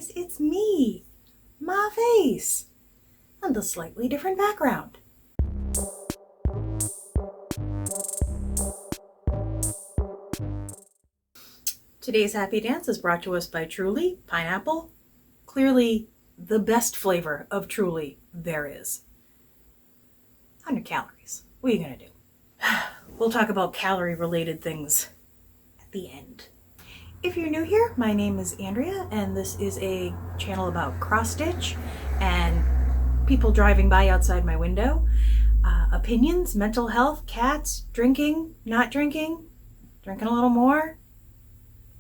guys, it's me, my face, and a slightly different background. Today's happy dance is brought to us by Truly Pineapple. Clearly the best flavor of Truly there is. 100 calories. What are you gonna do? We'll talk about calorie related things at the end. If you're new here, my name is Andrea, and this is a channel about cross stitch and people driving by outside my window, opinions, mental health, cats, drinking, not drinking, drinking a little more.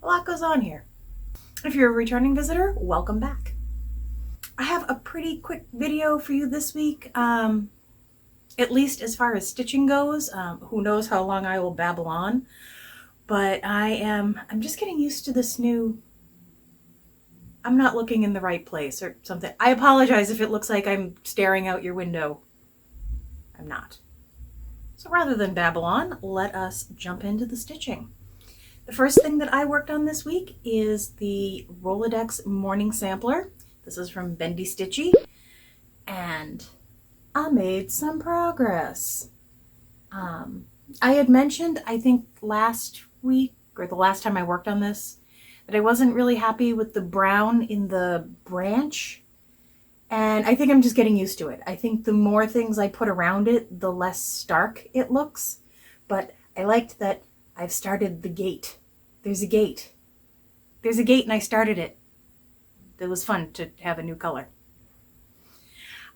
A lot goes on here. If you're a returning visitor, welcome back. I have a pretty quick video for you this week, at least as far as stitching goes. Who knows how long I will babble on. But I'm just getting used to this new, I'm not looking in the right place or something. I apologize if it looks like I'm staring out your window. I'm not. So rather than babble on, let us jump into the stitching. The first thing that I worked on this week is the Roladex Mourning sampler. This is from Bendy Stitchy, and I made some progress. I had mentioned, I think last week, or the last time I worked on this, that I wasn't really happy with the brown in the branch. And I think I'm just getting used to it. I think the more things I put around it, the less stark it looks. But I liked that I've started the gate. There's a gate. There's a gate and I started it. It was fun to have a new color.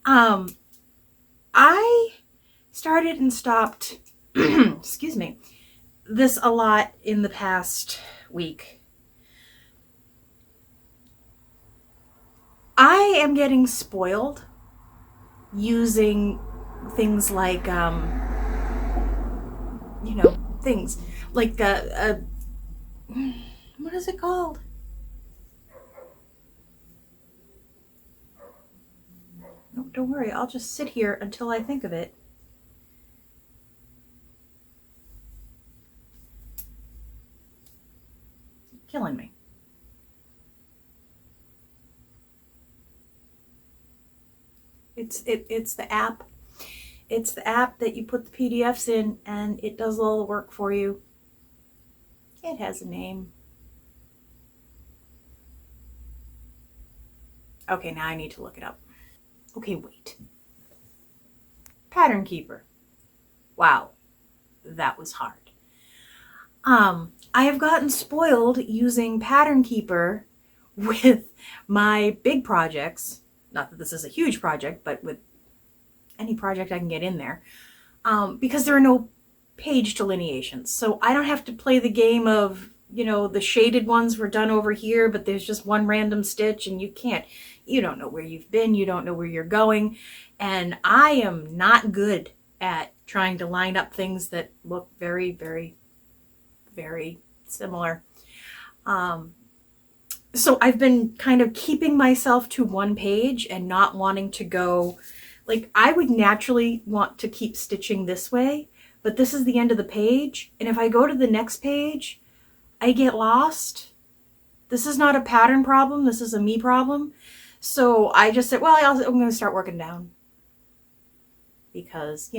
I started and stopped excuse me, this a lot in the past week. I am getting spoiled using things like, things like, what is it called? No, don't worry, I'll just sit here until I think of it. Killing me. It's the app. It's the app that you put the PDFs in and it does all the work for you. It has a name. Okay, now I need to look it up. Okay, wait. Pattern Keeper. Wow, that was hard. I have gotten spoiled using Pattern Keeper with my big projects. Not that this is a huge project, but with any project I can get in there. Because there are no page delineations. So I don't have to play the game of, the shaded ones were done over here, but there's just one random stitch and you don't know where you've been, you don't know where you're going. And I am not good at trying to line up things that look very, very, very similar. So I've been kind of keeping myself to one page and not wanting to go, like I would naturally want to keep stitching this way, but this is the end of the page. And if I go to the next page, I get lost. This is not a pattern problem. This is a me problem. So I just said, well, I'm going to start working down because,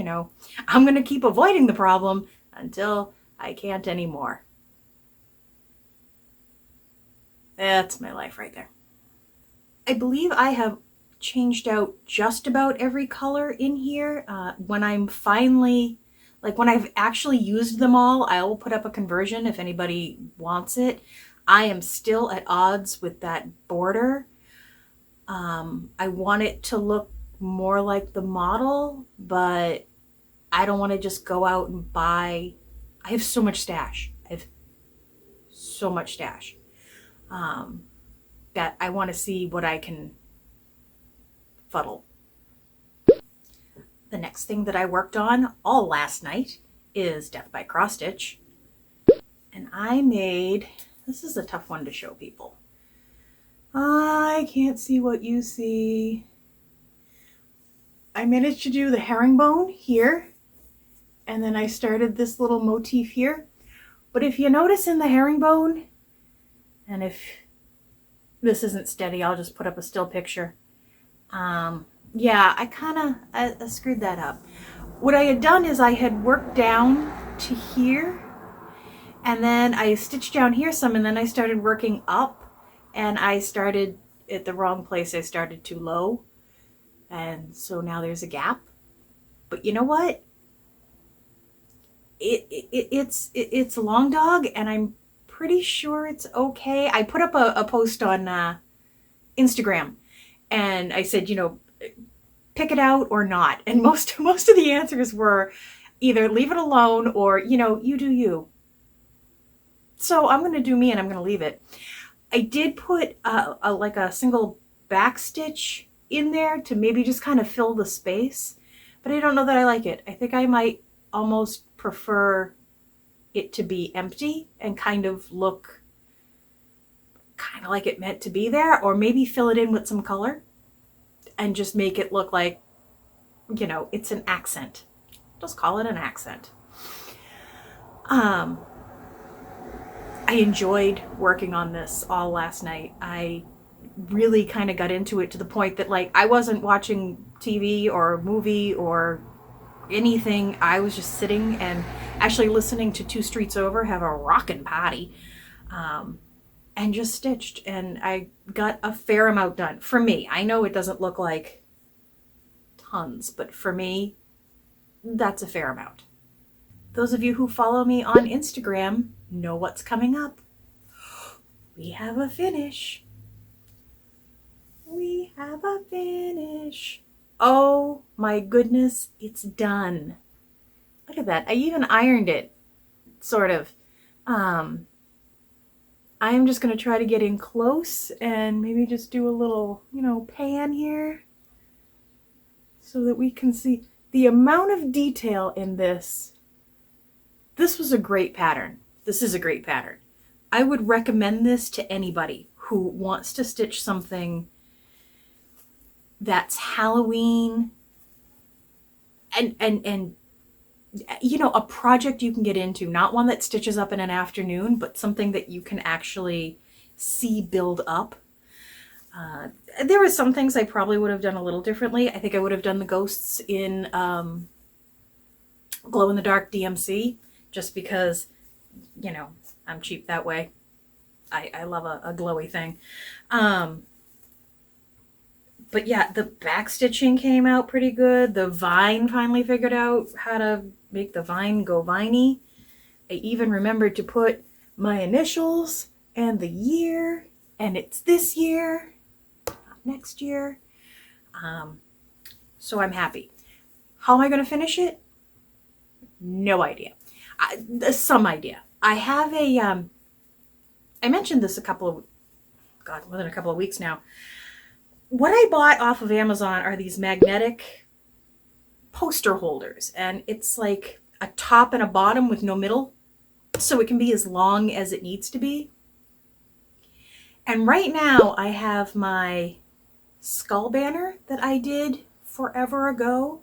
I'm going to keep avoiding the problem until I can't anymore. That's my life right there. I believe I have changed out just about every color in here. When I'm finally, when I've actually used them all, I will put up a conversion if anybody wants it. I am still at odds with that border. I want it to look more like the model, but I don't want to just go out and buy. I have so much stash. That I want to see what I can fuddle. The next thing that I worked on all last night is Death by Cross Stitch. And I made, this is a tough one to show people. I can't see what you see. I managed to do the herringbone here, and then I started this little motif here. But if you notice in the herringbone, and if This isn't steady. I'll just put up a still picture. Yeah, I screwed that up. What I had done is I had worked down to here, and then I stitched down here some, and then I started working up, and I started at the wrong place. I started too low, and so now there's a gap. But you know what? It's a long dog, and I'm pretty sure it's okay. I put up a post on Instagram, and I said, pick it out or not. And most of the answers were either leave it alone or, you do you. So I'm going to do me, and I'm going to leave it. I did put like a single back stitch in there to maybe just kind of fill the space, but I don't know that I like it. I think I might almost prefer it to be empty and kind of look kind of like it meant to be there, or maybe fill it in with some color and just make it look like, it's an accent. Just call it an accent. I enjoyed working on this all last night. I really kind of got into it to the point that, like, I wasn't watching TV or a movie or anything. I was just sitting and actually listening to Two Streets Over have a rockin' party, and just stitched, and I got a fair amount done. For me, I know it doesn't look like tons, but for me, that's a fair amount. Those of you who follow me on Instagram know what's coming up. We have a finish. We have a finish. Oh my goodness, it's done. Look at that. I even ironed it, sort of. I'm just going to try to get in close and maybe just do a little, pan here so that we can see the amount of detail in this. This was a great pattern. This is a great pattern. I would recommend this to anybody who wants to stitch something that's Halloween and a project you can get into, not one that stitches up in an afternoon, but something that you can actually see build up. There were some things I probably would have done a little differently. I think I would have done the ghosts in glow in the dark DMC, just because, I'm cheap that way. I love a glowy thing. But yeah, the back stitching came out pretty good. The vine finally figured out how to make the vine go viney. I even remembered to put my initials and the year, and it's this year, not next year. So I'm happy. How am I going to finish it? No idea. Some idea. I have I mentioned this more than a couple of weeks now. What I bought off of Amazon are these magnetic poster holders, and it's like a top and a bottom with no middle, so it can be as long as it needs to be. And right now I have my skull banner that I did forever ago.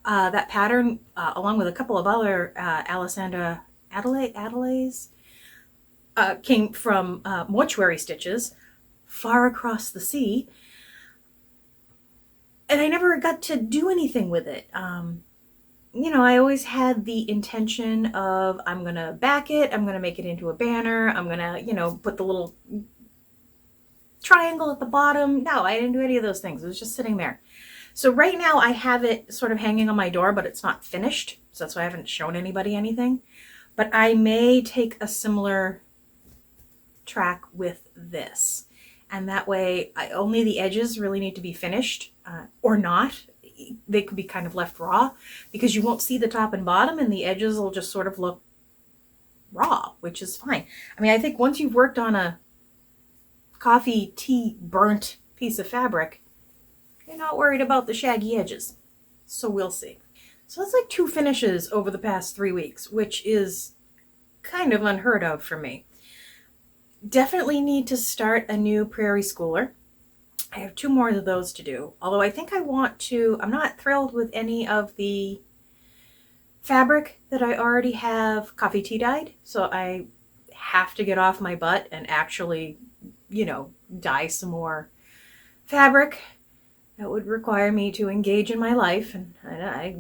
That pattern, along with a couple of other Alessandra Adelaide's, came from Mortuary Stitches, far across the sea. And I never got to do anything with it. I always had the intention of, I'm going to back it, I'm going to make it into a banner, I'm going to, put the little triangle at the bottom. No, I didn't do any of those things. It was just sitting there. So right now I have it sort of hanging on my door, but it's not finished. So that's why I haven't shown anybody anything. But I may take a similar track with this. And that way, only the edges really need to be finished, or not. They could be kind of left raw, because you won't see the top and bottom, and the edges will just sort of look raw, which is fine. I mean, I think once you've worked on a coffee tea burnt piece of fabric, you're not worried about the shaggy edges. So we'll see. So that's like 2 finishes over the past 3 weeks, which is kind of unheard of for me. Definitely need to start a new Prairie Schooler. I have 2 more of those to do. Although I think I'm not thrilled with any of the fabric that I already have coffee tea dyed. So I have to get off my butt and actually, dye some more fabric. That would require me to engage in my life, and I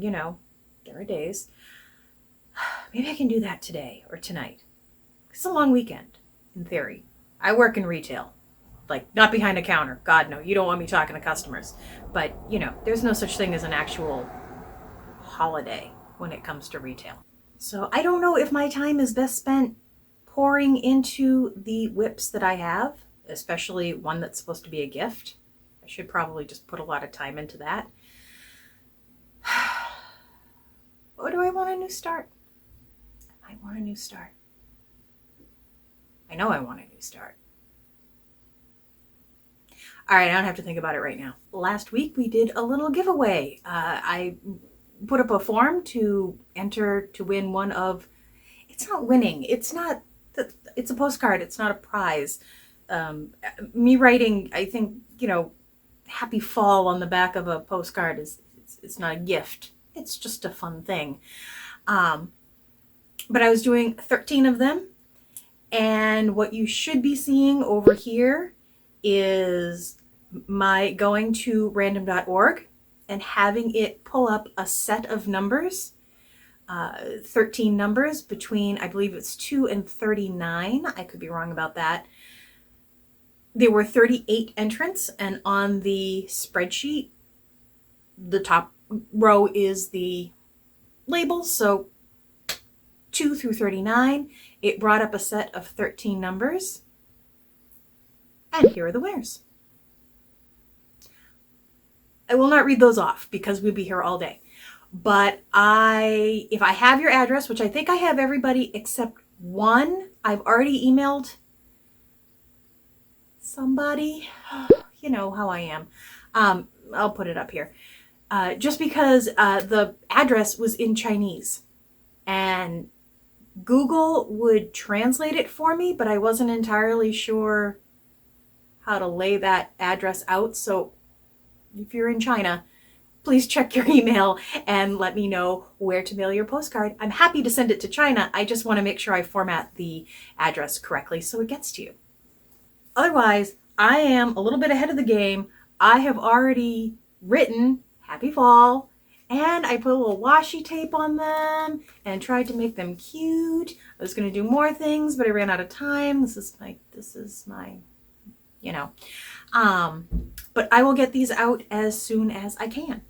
there are days. Maybe I can do that today or tonight. It's a long weekend, in theory. I work in retail. Like, not behind a counter. God, no. You don't want me talking to customers. But, there's no such thing as an actual holiday when it comes to retail. So I don't know if my time is best spent pouring into the whips that I have, especially one that's supposed to be a gift. I should probably just put a lot of time into that. Or do I want a new start? I might want a new start. I know I want a new start. All right, I don't have to think about it right now. Last week we did a little giveaway. I put up a form to enter to win one of, it's not winning, it's a postcard, it's not a prize. Me writing, I think, happy fall on the back of a postcard it's not a gift. It's just a fun thing. But I was doing 13 of them, and what you should be seeing over here is my going to random.org and having it pull up a set of numbers, 13 numbers between, I believe it's 2 and 39. I could be wrong about that. There were 38 entrants, and on the spreadsheet, the top row is the labels, so 2 through 39. It brought up a set of 13 numbers, and here are the winners. I will not read those off because we'll be here all day. But if I have your address, which I think I have everybody except one, I've already emailed somebody. You know how I am. I'll put it up here. Just because the address was in Chinese, and Google would translate it for me, but I wasn't entirely sure how to lay that address out. So if you're in China, please check your email and let me know where to mail your postcard. I'm happy to send it to China. I just want to make sure I format the address correctly so it gets to you. Otherwise, I am a little bit ahead of the game. I have already written Happy Fall, and I put a little washi tape on them and tried to make them cute. I was going to do more things, but I ran out of time. This is my, but I will get these out as soon as I can.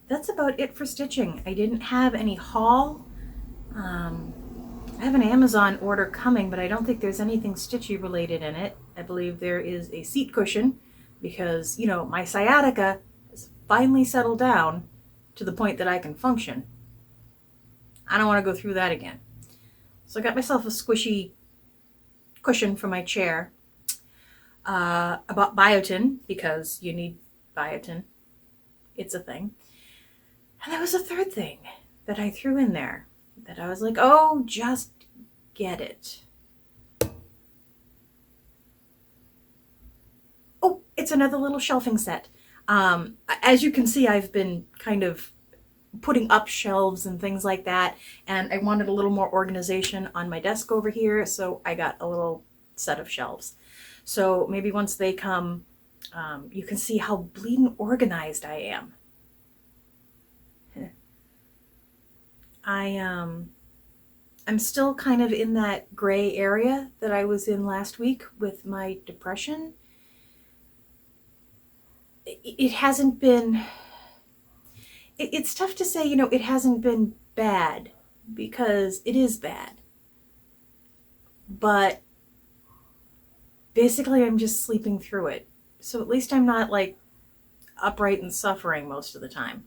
That's about it for stitching. I didn't have any haul. I have an Amazon order coming, but I don't think there's anything Stitchy related in it. I believe there is a seat cushion because, my sciatica has finally settled down to the point that I can function. I don't want to go through that again. So I got myself a squishy cushion for my chair. I bought biotin because you need biotin. It's a thing. And there was a third thing that I threw in there that I was like, oh, just get it. Oh, it's another little shelving set. As you can see, I've been kind of putting up shelves and things like that, and I wanted a little more organization on my desk over here, so I got a little set of shelves. So maybe once they come, you can see how bleeding organized I am. I'm still kind of in that gray area that I was in last week with my depression. It hasn't been, it's tough to say, it hasn't been bad because it is bad. But basically I'm just sleeping through it. So at least I'm not like upright and suffering most of the time.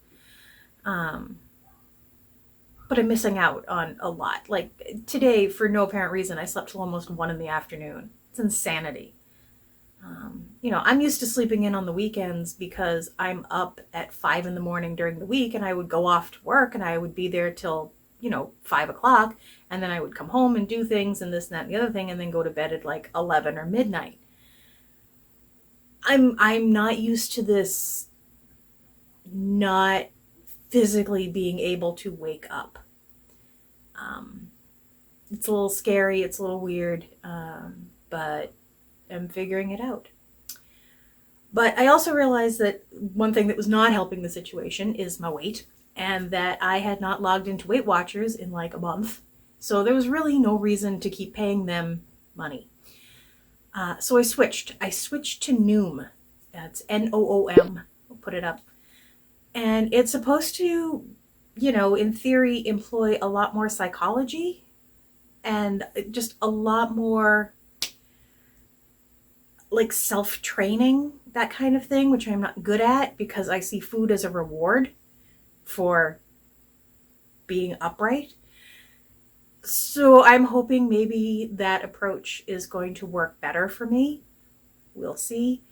But I'm missing out on a lot. Like today, for no apparent reason, I slept till almost 1 p.m. It's insanity. I'm used to sleeping in on the weekends because I'm up at 5 a.m. during the week, and I would go off to work and I would be there till, 5 o'clock, and then I would come home and do things and this and that and the other thing, and then go to bed at like 11 or midnight. I'm not used to this not physically being able to wake up. It's a little scary, it's a little weird, but I'm figuring it out. But I also realized that one thing that was not helping the situation is my weight, and that I had not logged into Weight Watchers in like a month. So there was really no reason to keep paying them money. So I switched. I switched to Noom. That's Noom. I'll put it up. And it's supposed to, in theory, employ a lot more psychology and just a lot more like self-training, that kind of thing, which I'm not good at because I see food as a reward for being upright. So I'm hoping maybe that approach is going to work better for me. We'll see.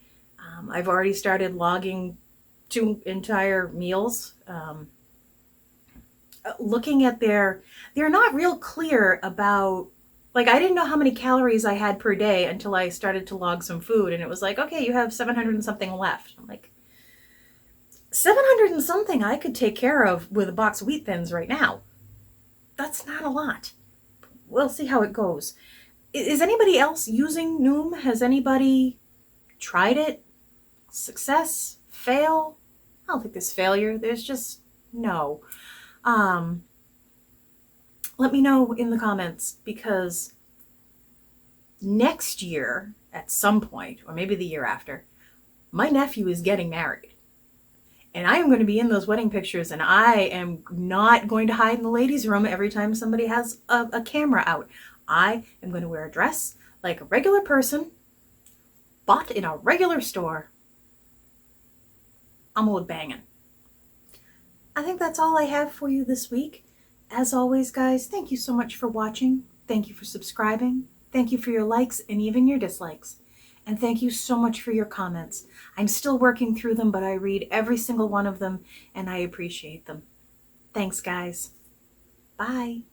I've already started logging 2 entire meals. Looking at they're not real clear about, like, I didn't know how many calories I had per day until I started to log some food, and it was like, okay, you have 700 and something left. I'm like, 700 and something I could take care of with a box of Wheat Thins right now. That's not a lot. We'll see how it goes. Is anybody else using Noom? Has anybody tried it? Success? Fail? I don't think there's failure. There's just no. Let me know in the comments, because next year, at some point, or maybe the year after, my nephew is getting married. And I am going to be in those wedding pictures, and I am not going to hide in the ladies' room every time somebody has a camera out. I am going to wear a dress like a regular person, bought in a regular store. I'm gonna look banging. I think that's all I have for you this week. As always, guys, thank you so much for watching. Thank you for subscribing. Thank you for your likes and even your dislikes. And thank you so much for your comments. I'm still working through them, but I read every single one of them, and I appreciate them. Thanks, guys. Bye.